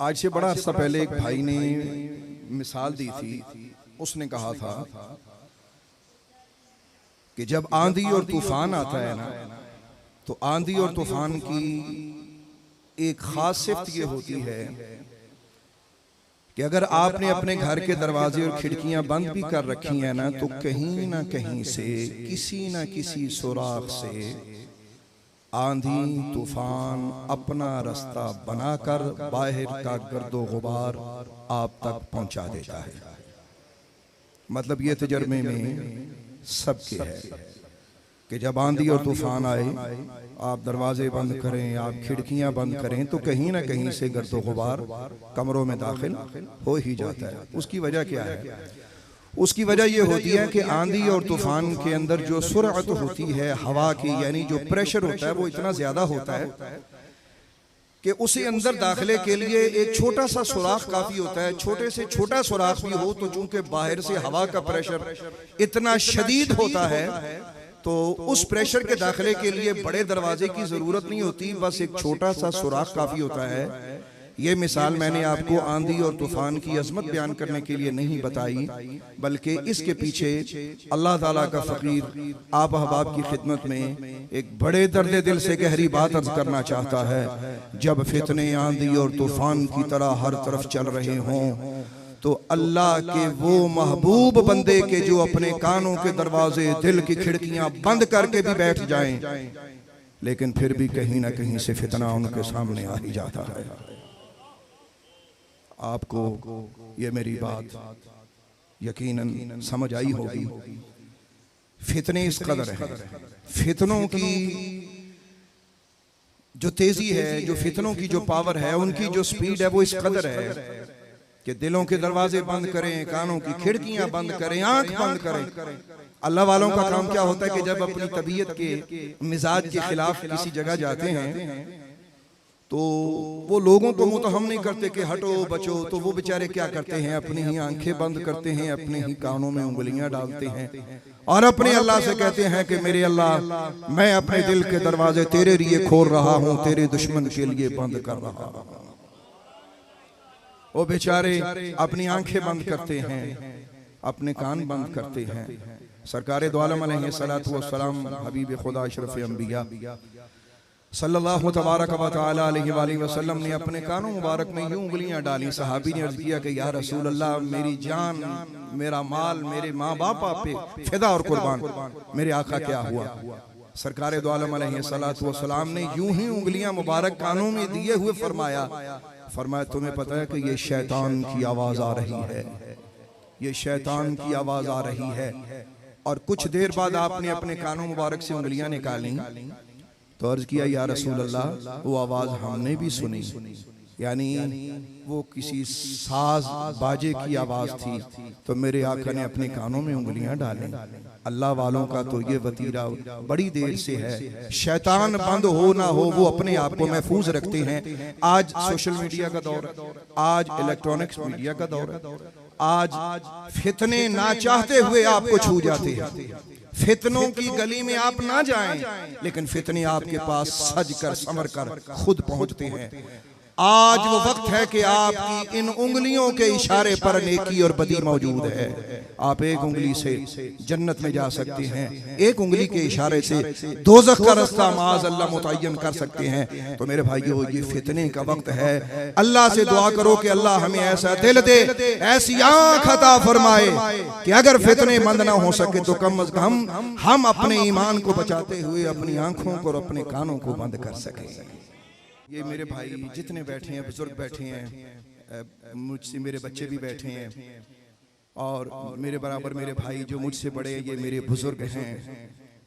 आज से बड़ा अर्सा पहले एक भाई ने मिसाल दी थी। उसने कहा था कि जब आंधी और तूफान आता है ना, तो आंधी और तूफान की एक खास सिफ्त ये होती है कि अगर आपने अपने घर के दरवाजे और खिड़कियां बंद भी कर रखी हैं ना, तो कहीं ना कहीं से किसी ना किसी सुराख से आंधी तूफान अपना रास्ता बनाकर बाहर का गर्दो गुबार आप तक पहुंचा देता है। मतलब ये तजर्बे में सबके है कि जब आंधी और तूफान आए, आप दरवाजे बंद करें, आप खिड़कियां बंद करें, तो कहीं ना कहीं से गर्दो गुबार कमरों में दाखिल हो ही जाता है। उसकी वजह क्या है? उसकी वजह यह होती है कि आंधी और तूफान के अंदर जो सुरअत होती है हवा की, यानी जो प्रेशर होता है, वो इतना ज्यादा होता है कि उसे अंदर दाखिले के लिए एक छोटा सा सुराख काफी होता है। छोटे से छोटा सुराख भी हो तो चूंकि बाहर से हवा का प्रेशर इतना शदीद होता है, तो उस प्रेशर के दाखिले के लिए बड़े दरवाजे की जरूरत नहीं होती, बस एक छोटा सा सुराख काफी होता है। ये मिसाल मैंने आपको आंधी और तूफान की अजमत बयान करने के लिए नहीं बताई, बल्कि इसके पीछे अल्लाह ताला का फकीर आप अहबाब की खिदमत में एक बड़े दर्द दिल से गहरी बात अर्ज करना चाहता है। जब फितने आंधी और तूफान की तरह हर तरफ चल रहे हों, तो अल्लाह के वो महबूब बंदे के जो अपने कानों के दरवाजे, दिल की खिड़कियां बंद करके भी बैठ जाएं, लेकिन फिर भी कहीं ना कहीं से फितना उनके सामने आ ही जाता है। आपको ये मेरी बात यकीनन समझ आई होगी। फितने इस कदर है, फितनों की जो तेजी है, जो फितनों की जो पावर है, उनकी जो स्पीड है, वो इस कदर है कि दिलों के दरवाजे बंद करें, कानों की खिड़कियां बंद करें, आंख बंद करें। अल्लाह वालों का काम क्या होता है कि जब अपनी तबीयत के मिजाज के खिलाफ किसी जगह जाते हैं, तो वो लोगों को मुतहम नहीं करते कि हटो बचो, तो वो बेचारे क्या करते हैं, अपनी ही आंखें बंद करते हैं, अपने ही कानों में उंगलियां डालते हैं और अपने अल्लाह से कहते हैं कि मेरे अल्लाह, मैं अपने दिल के दरवाजे तेरे लिए खोल रहा हूं, तेरे दुश्मन के लिए बंद कर रहा हूं। वो बेचारे अपनी आंखें बंद करते हैं, अपने कान बंद करते हैं। सरकार दो आलम अलैहिस्सलातु वस्सलाम, हबीब खुदा अशरफ अंबिया सल्लल्लाहु तबारक व तआला अलैहि वसल्लम ने अपने कानों मुबारक में यूं उंगलियां डाली। सहाबी ने अर्ज किया कि या रसूल अल्लाह, मेरी जान, मेरा माल, मेरे माँ बाप आप पे फिदा और कुर्बान, मेरे आका क्या हुआ? सरकार दो आलम अलैहिस्सलातु वस्सलाम ने यूं ही उंगलियां मुबारक कानों में दिए हुए फरमाया, तुम्हें पता है कि ये शैतान की आवाज आ रही है, ये शैतान की आवाज आ रही है। और कुछ देर बाद आपने अपने कानों मुबारक से उंगलियां निकाली तो अर्ज किया, या रसूल अल्लाह, वो आवाज हमने भी सुनी, यानी वो किसी साज बाजे की आवाज थी। तो मेरे आका ने अपने कानों में उंगलियां डाली। अल्लाह वालों का तो ये वतीरा बड़ी देर से है, शैतान बंद हो ना हो वो अपने आप को महफूज रखते हैं। आज सोशल मीडिया का दौर है, आज इलेक्ट्रॉनिक्स मीडिया का दौर है, आज फितने ना चाहते हुए आपको छू जाते हैं। फितनों की गली में आप ना जाएं, लेकिन फितने आपके पास सज कर संवर कर खुद पहुंचते हैं। आज वो वक्त है कि आपकी इन उंगलियों के इशारे पर नेकी और बदी मौजूद है। आप एक उंगली से जन्नत में जा सकते हैं, एक उंगली के इशारे से दोज़ख का रास्ता माज़ अल्लाह मुतय्यन कर सकते हैं। तो मेरे भाइयों, ये फितने का वक्त है। अल्लाह से दुआ करो कि अल्लाह हमें ऐसा दिल दे, ऐसी आंख अता फरमाए कि अगर फितने बंद ना हो सके तो कम अज कम हम अपने ईमान को बचाते हुए अपनी आंखों को और अपने कानों को बंद कर सके। ये मेरे भाई जितने बैठे हैं, बुजुर्ग बैठे हैं, मुझसे मेरे बच्चे भी बैठे हैं, और मेरे बराबर मेरे भाई जो मुझसे बड़े हैं, ये मेरे बुजुर्ग हैं।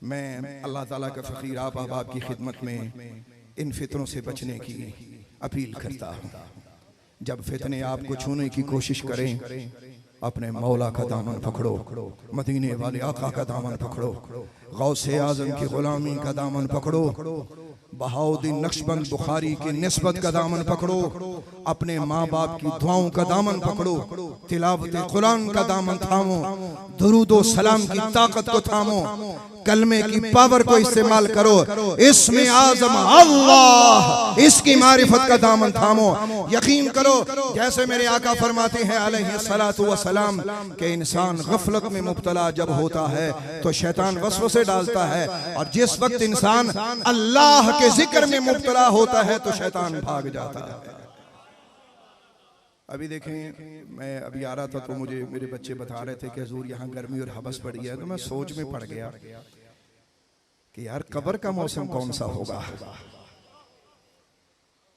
मैं अल्लाह ताला का फकीर आप अहबाब की खिदमत में इन फितनों से बचने की अपील करता हूँ। जब फितने आपको छूने की कोशिश करें, अपने मौला का दामन पकड़ो, मदीने वाले आका का दामन पकड़ो, गौसे आजम की गुलामी का दामन पकड़ो, बहाउद्दीन नक्शबंद बुखारी की निस्बत का दामन पकड़ो, अपने माँ बाप की दुआओं का दामन पकड़ो, तिलावत कुरान का दामन थामो, दुरूद व सलाम की ताकत को थामो, कलमे की पावर को इस्तेमाल करो, इसमें आज़म अल्लाह, इसकी मारिफत का दामन थामो। यकीन करो जैसे मेरे आका फरमाते हैं अलैहिस्सलातु वस्सलाम कि इंसान गफलत में मुब्तला जब होता है तो शैतान वसवसे डालता है, और जिस वक्त इंसान अल्लाह के जिक्र में मुब्तला होता है तो शैतान भाग जाता है। अभी देखें, मैं अभी आ रहा था तो मुझे मेरे बच्चे बता रहे थे कि हुजूर यहाँ गर्मी और हवस पड़ी है, तो मैं सोच में पड़ गया कि यार कब्र का मौसम कौन सा होगा।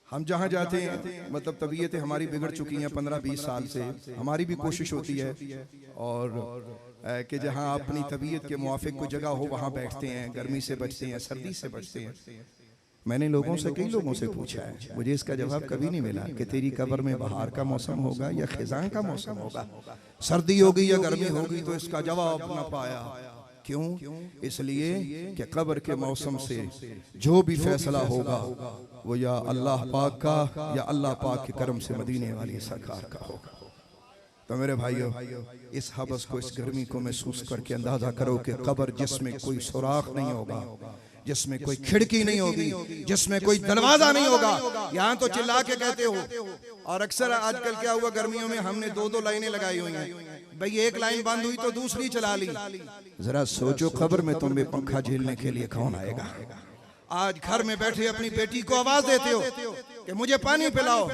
हम जहाँ जाते हैं, मतलब तबीयतें हमारी बिगड़ चुकी हैं 15-20 साल से, हमारी भी कोशिश होती है और कि जहाँ अपनी तबीयत के मुआफिक कोई जगह हो वहाँ बैठते हैं, गर्मी से बचते हैं, सर्दी से बचते हैं। मैंने लोगों से, कई लोगों से पूछा है, मुझे इसका जवाब कभी नहीं मिला कि तेरी कब्र में बहार का मौसम होगा या खिजां का मौसम होगा, सर्दी होगी या गर्मी होगी, तो इसका जवाब न पाया। क्यों? इसलिए कि कब्र के मौसम से जो भी फैसला होगा वो या अल्लाह पाक का या अल्लाह पाक के करम से मदीने वाली सरकार का होगा। तो मेरे भाइयों, इस हवस को, इस गर्मी को महसूस करके अंदाजा करो कि कब्र जिसमें कोई सुराख नहीं होगा, जिसमें कोई खिड़की नहीं होगी, जिसमें कोई दरवाजा नहीं होगा, यहाँ तो चिल्ला के कहते हो। और अक्सर आजकल क्या हुआ, गर्मियों में हमने 2-2 लाइनें लगाई हुई हैं, भाई एक लाइन बंद हुई तो दूसरी चला ली। जरा सोचो कब्र में तुम्हें पंखा झेलने के लिए कौन आएगा। आज घर में बैठे अपनी बेटी को आवाज देते हो कि मुझे पानी पिलाओ,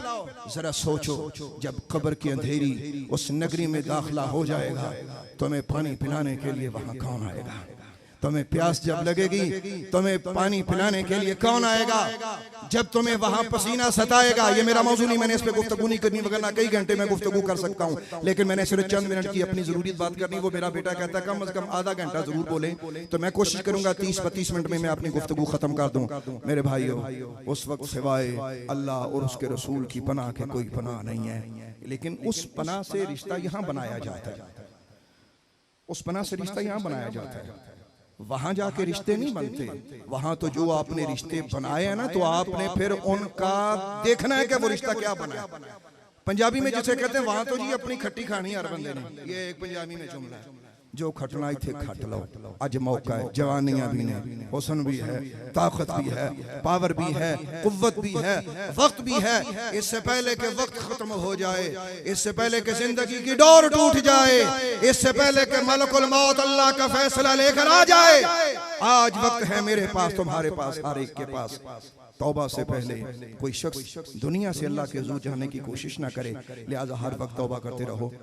जरा सोचो जब कब्र की अंधेरी उस नगरी में दाखिला हो जाएगा, तुम्हें पानी पिलाने के लिए वहां कौन आएगा। तुम्हें प्यास जब लगेगी, तुम्हें पानी पिलाने के लिए कौन आएगा। जब तुम्हें वहां पसीना सताएगा, ये मेरा मौजू नहीं, मैंने इस पे गुफ्तगू नहीं करनी, वगरना कई घंटे में गुफ्तगू कर सकता हूँ, लेकिन मैंने सिर्फ चंद मिनट की अपनी जरूरी बात करनी। वो मेरा बेटा कहता है कम से कम आधा घंटा जरूर बोले, तो मैं कोशिश करूंगा 30-32 मिनट में मैं अपनी गुफ्तगू खत्म कर दूं। मेरे भाइयों, उस वक्त सिवाय अल्लाह और उसके रसूल की पनाह के कोई पनाह नहीं है, लेकिन उस पनाह से रिश्ता यहाँ बनाया जाता है, उस पनाह से रिश्ता यहाँ बनाया जाता है। वहां जाके रिश्ते नहीं बनते, वहां तो जो आपने रिश्ते बनाए हैं ना, तो आपने फिर उनका देखना है कि वो रिश्ता क्या बना है। पंजाबी में जिसे कहते हैं वहां तो जी अपनी खट्टी खानी हर बंदे ने, ये एक पंजाबी में जुमला है। जो खटना थे खट लो, अज मौका है, जवानियां भी ने, हुस्न भी है, ताकत भी है, पावर भी है, कुव्वत भी है, वक्त भी है। इससे पहले कि वक्त खत्म हो जाए, इससे पहले कि जिंदगी की डोर टूट जाए, इससे पहले कि मलकुल मौत अल्लाह का फैसला लेकर आ जाए, आज वक्त है मेरे पास, तुम्हारे पास, हर एक के पास। तौबा से पहले कोई शख्स दुनिया से अल्लाह के हुजूर जाने की कोशिश ना करे, लिहाजा हर वक्त तौबा करते रहो।